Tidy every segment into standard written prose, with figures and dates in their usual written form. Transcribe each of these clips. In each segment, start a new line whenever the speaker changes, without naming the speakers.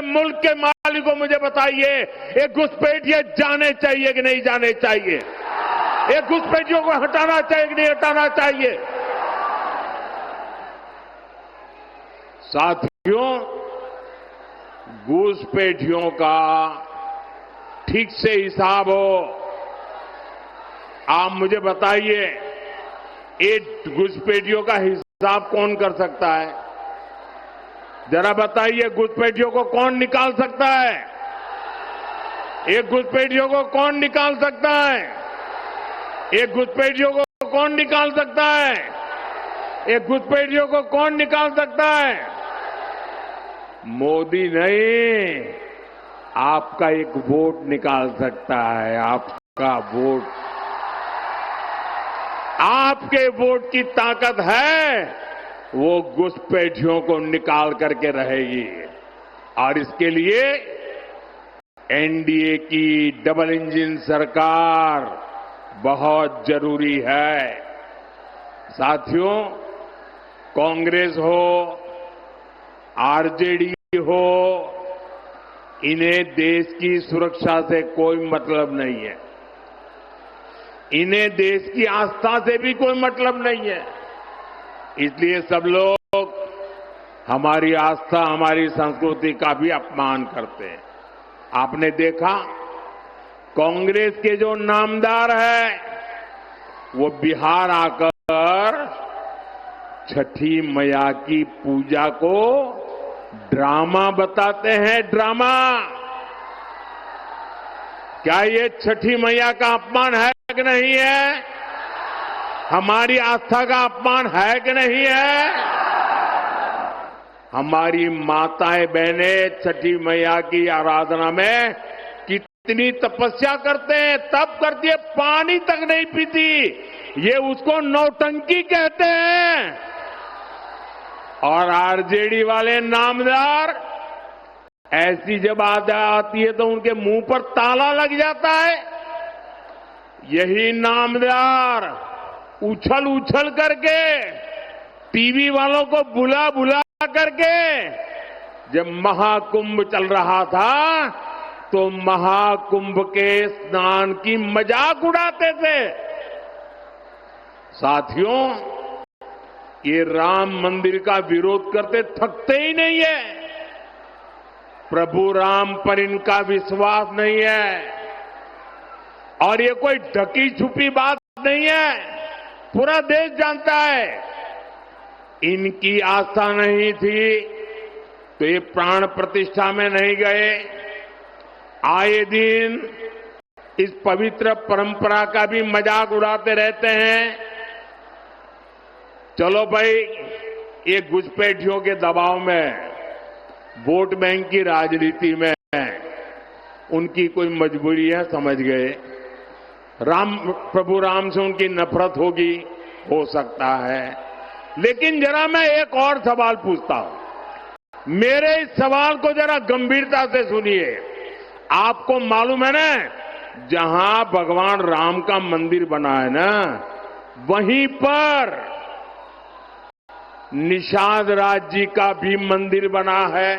मुल्क के मालिकों मुझे बताइए, ये घुसपैठिए जाने चाहिए कि नहीं जाने चाहिए? ये घुसपैठियों को हटाना चाहिए कि नहीं हटाना चाहिए? साथियों, घुसपैठियों का ठीक से हिसाब हो। आप मुझे बताइए, ये घुसपैठियों का हिसाब कौन कर सकता है? जरा बताइए, घुसपैठियों को कौन निकाल सकता है? ये घुसपैठियों को कौन निकाल सकता है? ये घुसपैठियों को कौन निकाल सकता है? ये घुसपैठियों को कौन निकाल सकता है? मोदी नहीं, आपका एक वोट निकाल सकता है। आपका वोट, आपके वोट की ताकत है, वो घुसपैठियों को निकाल करके रहेगी। और इसके लिए एनडीए की डबल इंजन सरकार बहुत जरूरी है। साथियों, कांग्रेस हो, आरजेडी हो, इन्हें देश की सुरक्षा से कोई मतलब नहीं है। इन्हें देश की आस्था से भी कोई मतलब नहीं है। इसलिए सब लोग हमारी आस्था, हमारी संस्कृति का भी अपमान करते हैं। आपने देखा, कांग्रेस के जो नामदार है, वो बिहार आकर छठी मैया की पूजा को ड्रामा बताते हैं। ड्रामा! क्या ये छठी मैया का अपमान है कि नहीं है? हमारी आस्था का अपमान है कि नहीं है? हमारी माताएं बहनें छठी मैया की आराधना में कितनी तपस्या करते हैं, तब करती है, पानी तक नहीं पीती। ये उसको नौटंकी कहते हैं। और आरजेडी वाले नामदार, ऐसी जब आती है तो उनके मुंह पर ताला लग जाता है। यही नामदार उछल उछल करके, टीवी वालों को बुला बुला करके, जब महाकुंभ चल रहा था तो महाकुंभ के स्नान की मजाक उड़ाते थे। साथियों, ये राम मंदिर का विरोध करते थकते ही नहीं है। प्रभु राम पर इनका विश्वास नहीं है। और ये कोई ढकी छुपी बात नहीं है, पूरा देश जानता है। इनकी आस्था नहीं थी तो ये प्राण प्रतिष्ठा में नहीं गए। आए दिन इस पवित्र परंपरा का भी मजाक उड़ाते रहते हैं। चलो भाई, ये घुसपैठियों के दबाव में, वोट बैंक की राजनीति में उनकी कोई मजबूरी है, समझ गए। प्रभु राम से उनकी नफरत होगी, हो सकता है। लेकिन जरा मैं एक और सवाल पूछता हूं। मेरे इस सवाल को जरा गंभीरता से सुनिए। आपको मालूम है ना, जहां भगवान राम का मंदिर बना है ना, वहीं पर निषाद राज जी का भी मंदिर बना है।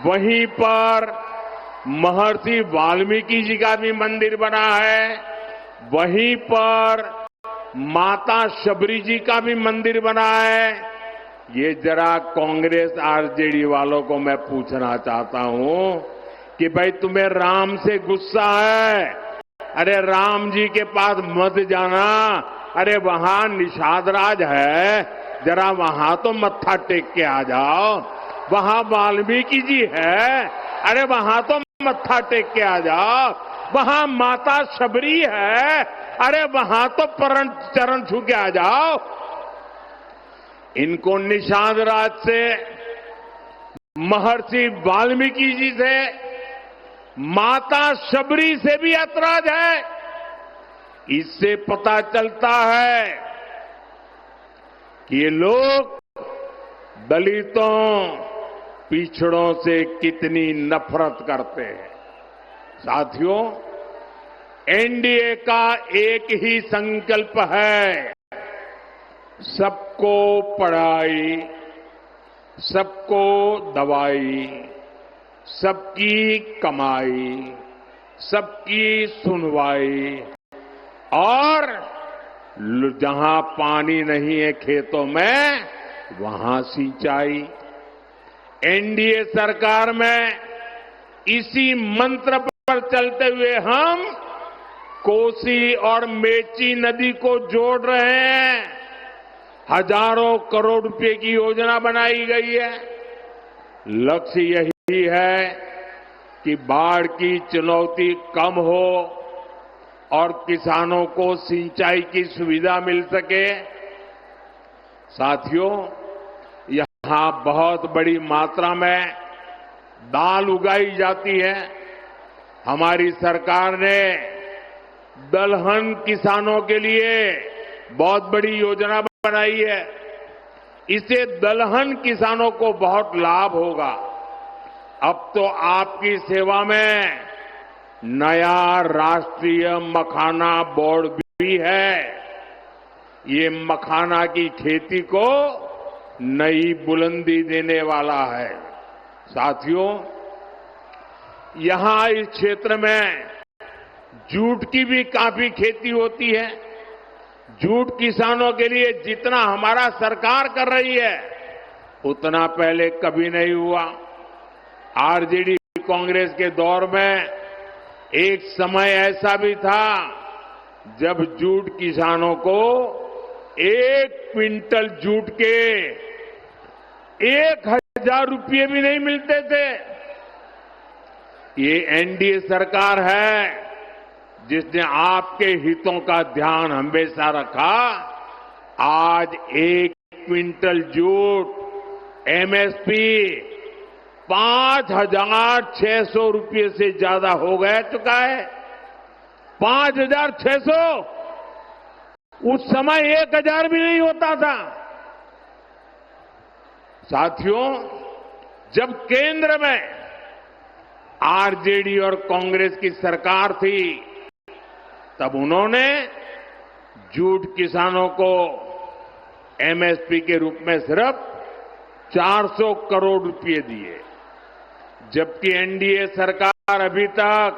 वहीं पर महर्षि वाल्मीकि जी का भी मंदिर बना है। वहीं पर माता शबरी जी का भी मंदिर बना है। ये जरा कांग्रेस आरजेडी वालों को मैं पूछना चाहता हूं कि भाई, तुम्हें राम से गुस्सा है? अरे राम जी के पास मत जाना। अरे वहां निषाद राज है, जरा वहां तो मत्था टेक के आ जाओ। वहां वाल्मीकि जी है, अरे वहां तो मत्था टेक के आ जाओ। वहां माता शबरी है, अरे वहां तो चरण छू के आ जाओ। इनको निषाद राज से, महर्षि वाल्मीकि जी से, माता शबरी से भी ऐतराज है। इससे पता चलता है कि ये लोग दलितों, पिछड़ों से कितनी नफरत करते हैं। साथियों, एनडीए का एक ही संकल्प है, सबको पढ़ाई, सबको दवाई, सबकी कमाई, सबकी सुनवाई और जहां पानी नहीं है खेतों में वहां सिंचाई। एनडीए सरकार में इसी मंत्र पर चलते हुए हम कोसी और मेची नदी को जोड़ रहे हैं। हजारों करोड़ रुपए की योजना बनाई गई है। लक्ष्य यही है कि बाढ़ की चुनौती कम हो और किसानों को सिंचाई की सुविधा मिल सके। साथियों, यहां बहुत बड़ी मात्रा में दाल उगाई जाती है। हमारी सरकार ने दलहन किसानों के लिए बहुत बड़ी योजना बनाई है। इससे दलहन किसानों को बहुत लाभ होगा। अब तो आपकी सेवा में नया राष्ट्रीय मखाना बोर्ड भी है। ये मखाना की खेती को नई बुलंदी देने वाला है। साथियों, यहां इस क्षेत्र में जूट की भी काफी खेती होती है। जूट किसानों के लिए जितना हमारा सरकार कर रही है उतना पहले कभी नहीं हुआ। आरजेडी कांग्रेस के दौर में एक समय ऐसा भी था जब जूट किसानों को 1 क्विंटल जूट के 1000 रुपये भी नहीं मिलते थे। ये एनडीए सरकार है जिसने आपके हितों का ध्यान हमेशा रखा। आज 1 क्विंटल जूट एमएसपी 5,600 रुपये से ज्यादा हो गया चुका है। 5,600। उस समय 1,000 भी नहीं होता था। साथियों, जब केंद्र में आरजेडी और कांग्रेस की सरकार थी तब उन्होंने जूट किसानों को एमएसपी के रूप में सिर्फ 400 करोड़ रुपए दिए, जबकि एनडीए सरकार अभी तक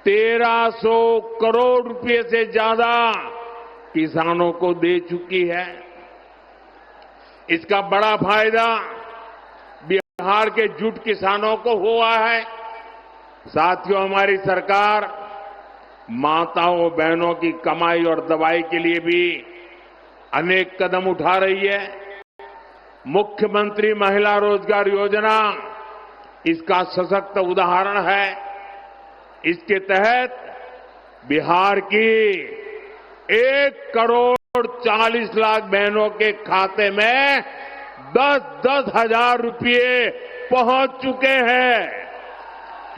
1300 करोड़ रुपए से ज्यादा किसानों को दे चुकी है। इसका बड़ा फायदा बिहार के जूट किसानों को हुआ है। साथियों, हमारी सरकार माताओं बहनों की कमाई और दवाई के लिए भी अनेक कदम उठा रही है। मुख्यमंत्री महिला रोजगार योजना इसका सशक्त उदाहरण है। इसके तहत बिहार की 1,40,00,000 बहनों के खाते में 10-10 हजार रुपये पहुंच चुके हैं।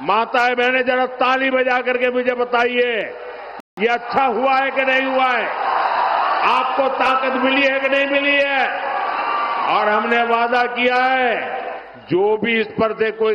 माताएं बहनें जरा ताली बजा करके मुझे बताइए, ये अच्छा हुआ है कि नहीं हुआ है? आपको ताकत मिली है कि नहीं मिली है? और हमने वादा किया है जो भी इस पर से कोई